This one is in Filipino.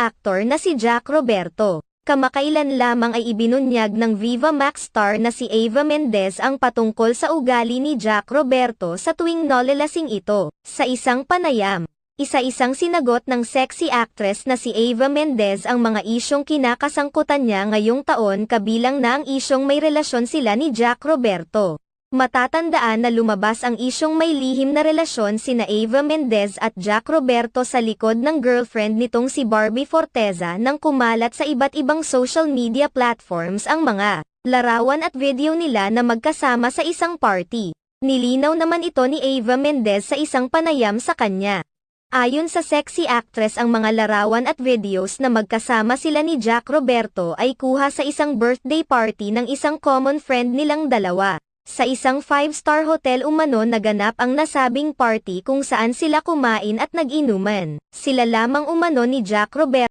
actor na si Jack Roberto. Kamakailan lamang ay ibinunyag ng Viva Max star na si Eva Mendez ang patungkol sa ugali ni Jack Roberto sa tuwing nalalasing ito. Sa isang panayam, isa-isang sinagot ng sexy actress na si Eva Mendez ang mga isyong kinakasangkutan niya ngayong taon kabilang na ang isyong may relasyon sila ni Jack Roberto. Matatandaan na lumabas ang isyong may lihim na relasyon sina Eva Mendez at Jack Roberto sa likod ng girlfriend nitong si Barbie Forteza nang kumalat sa iba't ibang social media platforms ang mga larawan at video nila na magkasama sa isang party. Nilinaw naman ito ni Eva Mendez sa isang panayam sa kanya. Ayon sa sexy actress, ang mga larawan at videos na magkasama sila ni Jack Roberto ay kuha sa isang birthday party ng isang common friend nilang dalawa. Sa isang 5-star hotel umano naganap ang nasabing party kung saan sila kumain at nag-inuman. Sila lamang umano ni Jack Roberto